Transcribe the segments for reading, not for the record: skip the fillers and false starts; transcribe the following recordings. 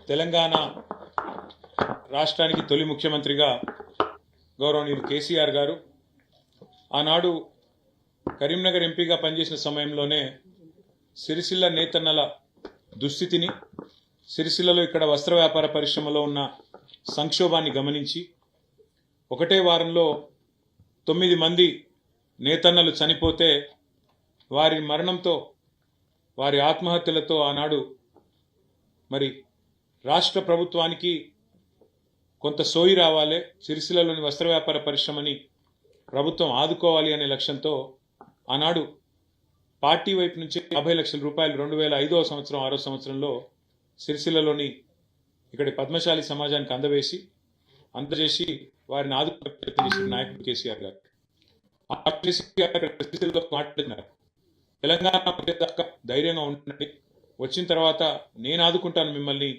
తెలంగాణ రాష్ట్రానికి తొలి ముఖ్యమంత్రిగా గౌరవనీయులు కేసీఆర్ గారు ఆనాడు కరీంనగర్ ఎంపీగా పనిచేసిన సమయంలోనే సిరిసిల్ల నేతన్నల దుస్థితిని, సిరిసిల్లలో ఇక్కడ వస్త్ర వ్యాపార పరిశ్రమలో ఉన్న సంక్షోభాన్ని గమనించి ఒకటే వారంలో 9 మంది నేతన్నలు చనిపోతే వారి మరణంతో, వారి ఆత్మహత్యలతో ఆనాడు మరి రాష్ట్ర ప్రభుత్వానికి కొంత సోయి రావాలి, సిరిసిల్లలోని వస్త్ర వ్యాపార పరిశ్రమని ప్రభుత్వం ఆదుకోవాలి అనే లక్ష్యంతో ఆనాడు పార్టీ వైపు నుంచి 50 లక్షల రూపాయలు 2005వ సంవత్సరం 6వ సంవత్సరంలో సిరిసిల్లలోని ఇక్కడి పద్మశాలి సమాజానికి అందజేసి వారిని ఆదుకునే నాయకుడు కేసీఆర్ గారు. మాట్లాడినారు, తెలంగాణ దాకా ధైర్యంగా ఉంటుందండి, వచ్చిన తర్వాత నేను ఆదుకుంటాను మిమ్మల్ని,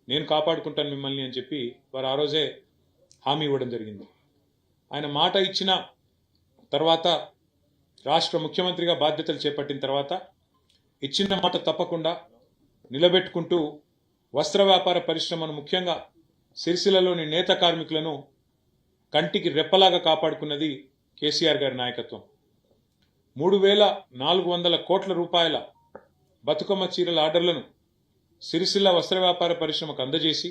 నేను కాపాడుకుంటాను మిమ్మల్ని అని చెప్పి వారు ఆ రోజే హామీ ఇవ్వడం జరిగింది. ఆయన మాట ఇచ్చిన తర్వాత రాష్ట్ర ముఖ్యమంత్రిగా బాధ్యతలు చేపట్టిన తర్వాత ఇచ్చిన మాట తప్పకుండా నిలబెట్టుకుంటూ వస్త్ర వ్యాపార పరిశ్రమను, ముఖ్యంగా సిరిసిల్లలోని నేత కార్మికులను కంటికి రెప్పలాగా కాపాడుకున్నది కేసీఆర్ గారి నాయకత్వం. 3,400 కోట్ల రూపాయల బతుకమ్మ చీరల ఆర్డర్లను సిరిసిల్ల వస్త్ర వ్యాపార పరిశ్రమకు అందజేసి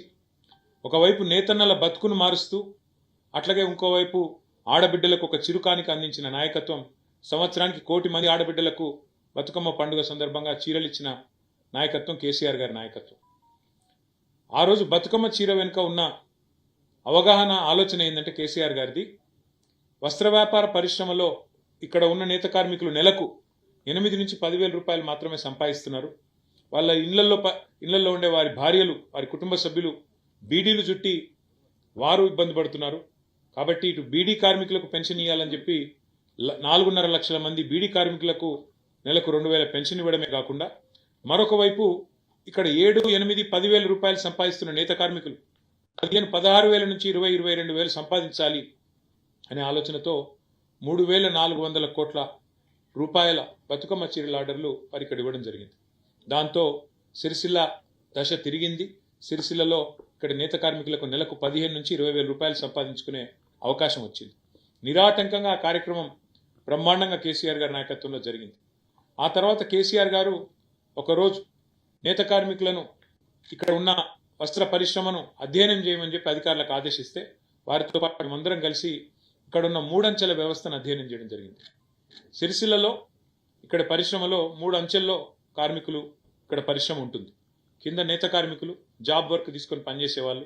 ఒకవైపు నేతన్నల బతుకును మారుస్తూ అట్లాగే ఇంకోవైపు ఆడబిడ్డలకు ఒక చిరుకానికి అందించిన నాయకత్వం. సంవత్సరానికి 1 కోటి మంది ఆడబిడ్డలకు బతుకమ్మ పండుగ సందర్భంగా చీరలు ఇచ్చిన నాయకత్వం కేసీఆర్ గారి నాయకత్వం. ఆ రోజు బతుకమ్మ చీర వెనుక ఉన్న అవగాహన, ఆలోచన ఏంటంటే కేసీఆర్ గారిది, వస్త్ర వ్యాపార పరిశ్రమలో ఇక్కడ ఉన్న నేత కార్మికులు నెలకు 8 నుంచి 10,000 రూపాయలు మాత్రమే సంపాదిస్తున్నారు. వాళ్ళ ఇళ్లలో ఉండే వారి భార్యలు, వారి కుటుంబ సభ్యులు బీడీలు చుట్టి వారు ఇబ్బంది పడుతున్నారు. కాబట్టి ఇటు బీడీ కార్మికులకు పెన్షన్ ఇవ్వాలని చెప్పి 4.5 లక్షల మంది బీడీ కార్మికులకు నెలకు 2,000 పెన్షన్ ఇవ్వడమే కాకుండా మరొక వైపు ఇక్కడ 7, 8, 10,000 రూపాయలు సంపాదిస్తున్న నేత కార్మికులు 16,000 నుంచి 22,000 సంపాదించాలి అనే ఆలోచనతో 3,400 కోట్ల రూపాయల బతుకమ్మ చీరల ఆర్డర్లు వారి ఇక్కడ ఇవ్వడం జరిగింది. దాంతో సిరిసిల్ల దశ తిరిగింది. సిరిసిల్లలో ఇక్కడ నేత కార్మికులకు నెలకు 15 నుంచి 20,000 రూపాయలు సంపాదించుకునే అవకాశం వచ్చింది. నిరాటంకంగా ఆ కార్యక్రమం బ్రహ్మాండంగా కేసీఆర్ గారి నాయకత్వంలో జరిగింది. ఆ తర్వాత కేసీఆర్ గారు ఒకరోజు నేత కార్మికులను, ఇక్కడ ఉన్న వస్త్ర పరిశ్రమను అధ్యయనం చేయమని చెప్పి అధికారులకు ఆదేశిస్తే వారితో పాటు అందరం కలిసి ఇక్కడ ఉన్న 3 అంచెల వ్యవస్థను అధ్యయనం చేయడం జరిగింది. సిరిసిల్లలో ఇక్కడ పరిశ్రమలో 3 అంచెల్లో కార్మికులు ఇక్కడ పరిశ్రమ ఉంటుంది. కింద నేత కార్మికులు జాబ్ వర్క్ తీసుకొని పనిచేసేవాళ్ళు,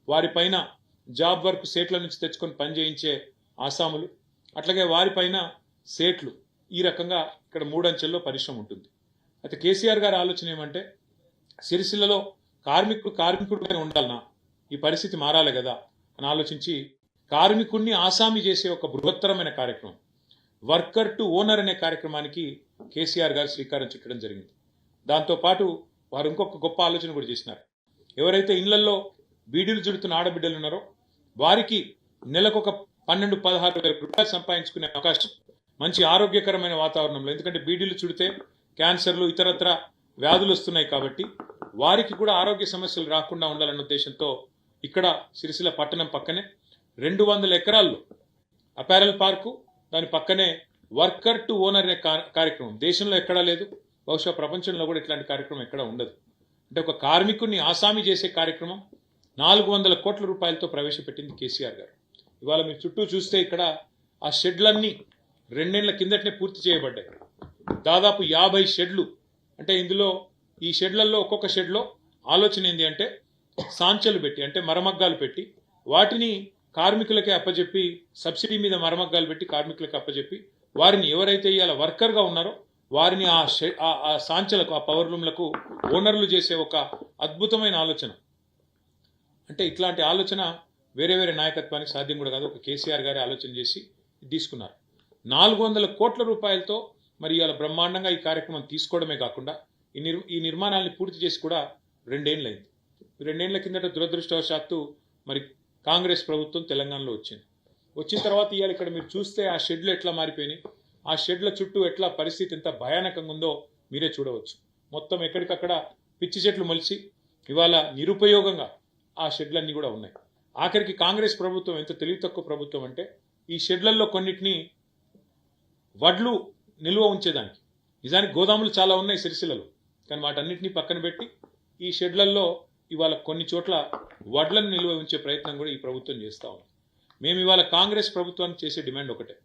వారిపైన జాబ్ వర్క్ సేట్ల నుంచి తెచ్చుకొని పనిచేయించే ఆసాములు, అట్లాగే వారిపైన సేట్లు. ఈ రకంగా ఇక్కడ 3 అంచెల్లో పరిశ్రమ ఉంటుంది. అయితే కేసీఆర్ గారి ఆలోచన ఏమంటే, సిరిసిల్లలో కార్మికుడిగానే ఉండాలనా, ఈ పరిస్థితి మారాలి కదా అని ఆలోచించి కార్మికుడిని ఆసామి చేసే ఒక బృహత్తరమైన కార్యక్రమం, వర్కర్ టు ఓనర్ అనే కార్యక్రమానికి కేసీఆర్ గారు శ్రీకారం చుట్టడం జరిగింది. దాంతోపాటు వారు ఇంకొక గొప్ప ఆలోచన కూడా చేసినారు. ఎవరైతే ఇళ్లలో బీడీలు చుడుతున్న ఆడబిడ్డలు ఉన్నారో వారికి నెలకు ఒక 12-16 రూపాయలు సంపాదించుకునే అవకాశం, మంచి ఆరోగ్యకరమైన వాతావరణంలో, ఎందుకంటే బీడీలు చుడితే క్యాన్సర్లు, ఇతరత్ర వ్యాధులు వస్తున్నాయి కాబట్టి వారికి కూడా ఆరోగ్య సమస్యలు రాకుండా ఉండాలన్న ఉద్దేశంతో ఇక్కడ సిరిసిల్ల పట్టణం పక్కనే 200 ఎకరాల్లో అపారల్ పార్కు, దాని పక్కనే వర్కర్ టు ఓనర్ అనే కార్యక్రమం దేశంలో ఎక్కడా లేదు, బహుశా ప్రపంచంలో కూడా ఇట్లాంటి కార్యక్రమం ఎక్కడా ఉండదు. అంటే ఒక కార్మికుడిని ఆసామి చేసే కార్యక్రమం 400 కోట్ల రూపాయలతో ప్రవేశపెట్టింది కేసీఆర్ గారు. ఇవాళ మీరు చుట్టూ చూస్తే ఇక్కడ ఆ షెడ్లన్నీ 2 ఏళ్ల కిందటనే పూర్తి చేయబడ్డాయి. దాదాపు 50 షెడ్లు. అంటే ఇందులో ఈ షెడ్లలో ఒక్కొక్క షెడ్లో ఆలోచన ఏంటి అంటే సాంచలు పెట్టి, అంటే మరమగ్గాలు పెట్టి వాటిని కార్మికులకే అప్పచెప్పి, సబ్సిడీ మీద మరమగ్గాలు పెట్టి కార్మికులకు అప్పచెప్పి వారిని ఎవరైతే ఇవాళ వర్కర్గా ఉన్నారో వారిని ఆ సాంచలకు, ఆ పవర్ లూమ్లకు ఓనర్లు చేసే ఒక అద్భుతమైన ఆలోచన. అంటే ఇట్లాంటి ఆలోచన వేరే నాయకత్వానికి సాధ్యం కూడా కాదు, ఒక కేసీఆర్ గారి ఆలోచన చేసి తీసుకున్నారు. 400 కోట్ల రూపాయలతో మరి ఇవాళ బ్రహ్మాండంగా ఈ కార్యక్రమం తీసుకోవడమే కాకుండా ఈ నిర్మాణాలను పూర్తి చేసి కూడా 2 ఏళ్ళు అయింది. 2 ఏళ్ల కిందట దురదృష్టవశాత్తు మరి కాంగ్రెస్ ప్రభుత్వం తెలంగాణలో వచ్చిన తర్వాత ఇవాళ ఇక్కడ మీరు చూస్తే ఆ షెడ్లు ఎట్లా మారిపోయినాయి, ఆ షెడ్ల చుట్టూ ఎట్లా పరిస్థితి ఎంత భయానకంగా ఉందో మీరే చూడవచ్చు. మొత్తం ఎక్కడికక్కడ పిచ్చి చెట్లు మొలిచి ఇవాళ నిరుపయోగంగా ఆ షెడ్లన్నీ కూడా ఉన్నాయి. ఆఖరికి కాంగ్రెస్ ప్రభుత్వం ఎంత తెలివి తక్కువ ప్రభుత్వం అంటే ఈ షెడ్లలో కొన్నిటిని వడ్లు నిల్వ ఉంచేదానికి, నిజానికి గోదాములు చాలా ఉన్నాయి సిరిసిల్లలో, కానీ వాటన్నిటిని పక్కన పెట్టి ఈ షెడ్లలో ఇవాళ కొన్ని చోట్ల వడ్లను నిల్వ ఉంచే ప్రయత్నం కూడా ఈ ప్రభుత్వం చేస్తూ ఉంది. మేము ఇవాళ కాంగ్రెస్ ప్రభుత్వానికి చేసే డిమాండ్ ఒకటే,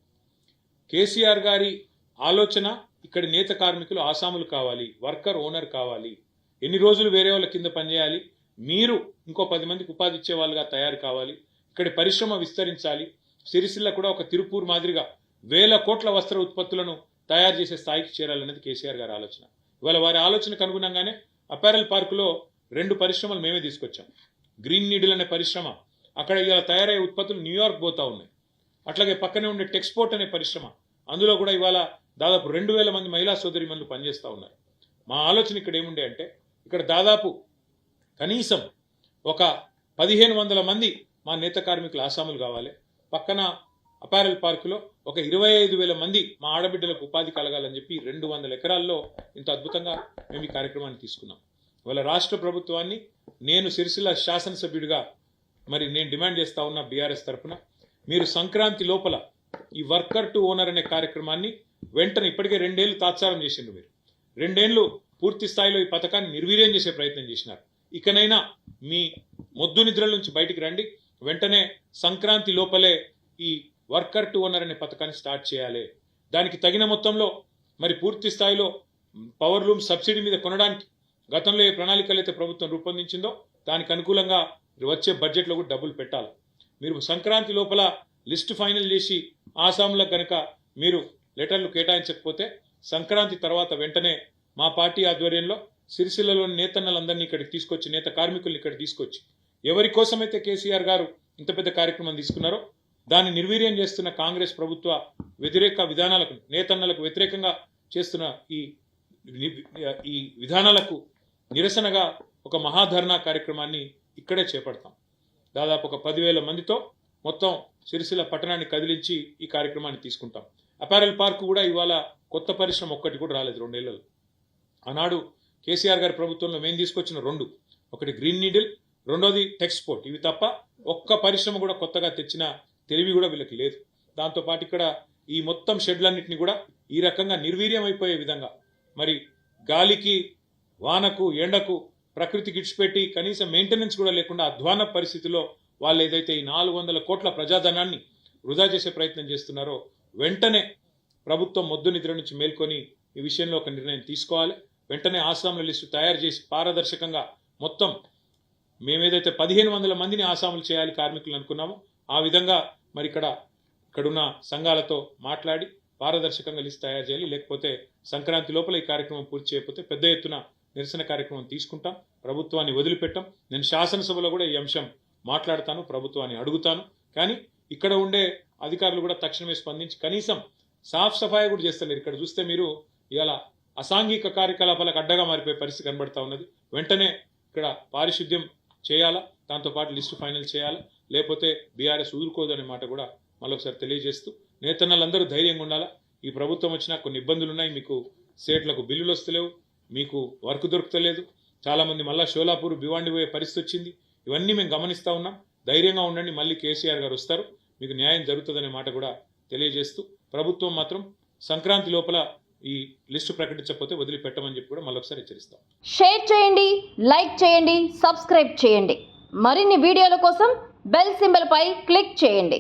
కేసీఆర్ గారి ఆలోచన ఇక్కడి నేత కార్మికులు ఆసాములు కావాలి, వర్కర్ ఓనర్ కావాలి, ఎన్ని రోజులు వేరే వాళ్ళ కింద పనిచేయాలి, మీరు ఇంకో 10 మందికి ఉపాధి ఇచ్చే వాళ్ళుగా తయారు కావాలి, ఇక్కడి పరిశ్రమ విస్తరించాలి, సిరిసిల్ల కూడా ఒక తిరుపూర్ మాదిరిగా 1000 కోట్ల వస్త్ర ఉత్పత్తులను తయారు చేసే స్థాయికి చేరాలనేది కేసీఆర్ గారి ఆలోచన. ఇవాళ వారి ఆలోచనకు అనుగుణంగానే అపారెల్ పార్కులో 2 పరిశ్రమలు మేమే తీసుకొచ్చాం. గ్రీన్ నీడిల్ అనే పరిశ్రమ, అక్కడ ఇవాళ తయారయ్యే ఉత్పత్తులు న్యూయార్క్ పోతా ఉన్నాయి. అట్లాగే పక్కనే ఉండే టెక్స్పోర్ట్ అనే పరిశ్రమ, అందులో కూడా ఇవాళ దాదాపు 2000 మంది మహిళా సోదరిమణులు పనిచేస్తూ ఉన్నారు. మా ఆలోచన ఇక్కడ ఏముండే అంటే ఇక్కడ దాదాపు కనీసం ఒక 1500 మంది మా నేత కార్మికులు ఆసాములు కావాలి, పక్కన అపారెల్ పార్కులో ఒక 25,000 మంది మా ఆడబిడ్డలకు ఉపాధి కలగాలని చెప్పి 200 ఎకరాల్లో ఇంత అద్భుతంగా మేము ఈ కార్యక్రమాన్ని తీసుకున్నాం. ఇవాళ రాష్ట్ర ప్రభుత్వాన్ని నేను సిరిసిల్ల శాసనసభ్యుడిగా మరి నేను డిమాండ్ చేస్తా ఉన్నా బీఆర్ఎస్ తరఫున, మీరు సంక్రాంతి లోపల ఈ వర్కర్ టు ఓనర్ అనే కార్యక్రమాన్ని వెంటనే, ఇప్పటికే 2 ఏళ్ళు తాత్సారం చేసిండ్రు మీరు, 2 ఏళ్ళు పూర్తి స్థాయిలో ఈ పథకాన్ని నిర్వీర్యం చేసే ప్రయత్నం చేసినారు. ఇకనైనా మీ మొద్దు నిద్రల నుంచి బయటికి రండి, వెంటనే సంక్రాంతి లోపలే ఈ వర్కర్ టు ఓనర్ అనే పథకాన్ని స్టార్ట్ చేయాలి. దానికి తగిన మొత్తంలో మరి పూర్తి స్థాయిలో పవర్ లూమ్ సబ్సిడీ మీద కొనడానికి గతంలో ఏ ప్రణాళికలు అయితే ప్రభుత్వం రూపొందించిందో దానికి అనుకూలంగా వచ్చే బడ్జెట్లో కూడా డబ్బులు పెట్టాలి. మీరు సంక్రాంతి లోపల లిస్టు ఫైనల్ చేసి ఆసాములకు కనుక మీరు లెటర్లు కేటాయించకపోతే సంక్రాంతి తర్వాత వెంటనే మా పార్టీ ఆధ్వర్యంలో సిరిసిల్లలోని నేతన్నలందరినీ ఇక్కడికి తీసుకొచ్చి, నేత కార్మికుల్ని ఇక్కడికి తీసుకొచ్చి, ఎవరి కోసమైతే కేసీఆర్ గారు ఇంత పెద్ద కార్యక్రమం తీసుకున్నారో దాన్ని నిర్వీర్యం చేస్తున్న కాంగ్రెస్ ప్రభుత్వ వ్యతిరేక విధానాలకు, నేతన్నలకు వ్యతిరేకంగా చేస్తున్న ఈ విధానాలకు నిరసనగా ఒక మహాధర్నా కార్యక్రమాన్ని ఇక్కడే చేపడతాం. దాదాపు ఒక 10,000 మందితో మొత్తం సిరిసిల్ల పట్టణాన్ని కదిలించి ఈ కార్యక్రమాన్ని తీసుకుంటాం. అపారెల్ పార్క్ కూడా ఇవాళ కొత్త పరిశ్రమ ఒక్కటి కూడా రాలేదు 2 ఏళ్లలో. ఆనాడు కేసీఆర్ గారి ప్రభుత్వంలో మేము తీసుకొచ్చిన 2, ఒకటి గ్రీన్ నీడిల్, రెండోది టెక్స్పోర్ట్, ఇవి తప్ప ఒక్క పరిశ్రమ కూడా కొత్తగా తెచ్చిన తెలివి కూడా వీళ్ళకి లేదు. దాంతోపాటు ఇక్కడ ఈ మొత్తం షెడ్లన్నింటినీ కూడా ఈ రకంగా నిర్వీర్యం అయిపోయే విధంగా, మరి గాలికి, వానకు, ఎండకు, ప్రకృతికి ఇడిచిపెట్టి కనీసం మెయింటెనెన్స్ కూడా లేకుండా అధ్వాన పరిస్థితిలో వాళ్ళు ఏదైతే ఈ 400 కోట్ల ప్రజాధనాన్ని వృధా చేసే ప్రయత్నం చేస్తున్నారో వెంటనే ప్రభుత్వం మొద్దు నిద్ర నుంచి మేల్కొని ఈ విషయంలో ఒక నిర్ణయం తీసుకోవాలి. వెంటనే ఆసాముల లిస్టు తయారు చేసి పారదర్శకంగా మొత్తం మేమేదైతే 1500 మందిని ఆసాములు చేయాలి కార్మికులు అనుకున్నామో ఆ విధంగా మరి ఇక్కడున్న సంఘాలతో మాట్లాడి పారదర్శకంగా లిస్టు తయారు చేయాలి. లేకపోతే సంక్రాంతి లోపల ఈ కార్యక్రమం పూర్తి చేయకపోతే పెద్ద ఎత్తున నిరసన కార్యక్రమం తీసుకుంటాం, ప్రభుత్వాన్ని వదిలిపెట్టాం. నేను శాసనసభలో కూడా ఈ అంశం మాట్లాడతాను, ప్రభుత్వాన్ని అడుగుతాను. కానీ ఇక్కడ ఉండే అధికారులు కూడా తక్షణమే స్పందించి కనీసం సాఫ్ సఫాయి కూడా చేస్తలేరు. ఇక్కడ చూస్తే మీరు ఇవాళ అసాంఘిక కార్యకలాపాలకు అడ్డగా మారిపోయే పరిస్థితి కనబడతా ఉన్నది. వెంటనే ఇక్కడ పారిశుద్ధ్యం చేయాలా, దాంతోపాటు లిస్టు ఫైనల్ చేయాలా, లేకపోతే బీఆర్ఎస్ ఊరుకోదు అనే మాట కూడా మళ్ళొకసారి తెలియజేస్తూ, నేతన్నలందరూ ధైర్యంగా ఉండాలా. ఈ ప్రభుత్వం వచ్చినా కొన్ని ఇబ్బందులు ఉన్నాయి, మీకు స్టేట్లకు బిల్లులు వస్తలేవు, మీకు వర్క్ దొరుకుతలేదు, చాలామంది మళ్ళీ షోలాపూర్ భివాండి పోయే పరిస్థితి వచ్చింది. ఇవన్నీ మేము గమనిస్తూ ఉన్నాం. ధైర్యంగా ఉండండి, మళ్ళీ కేసీఆర్ గారు వస్తారు, మీకు న్యాయం జరుగుతుందనే మాట కూడా తెలియజేస్తూ, ప్రభుత్వం మాత్రం సంక్రాంతి లోపల ఈ లిస్టు ప్రకటించకపోతే వదిలిపెట్టమని చెప్పి కూడా మళ్ళొకసారి హెచ్చరిస్తాం. షేర్ చేయండి, లైక్ చేయండి, సబ్స్క్రైబ్ చేయండి. మరిన్ని వీడియోల కోసం బెల్ సింబల్ పై క్లిక్ చేయండి.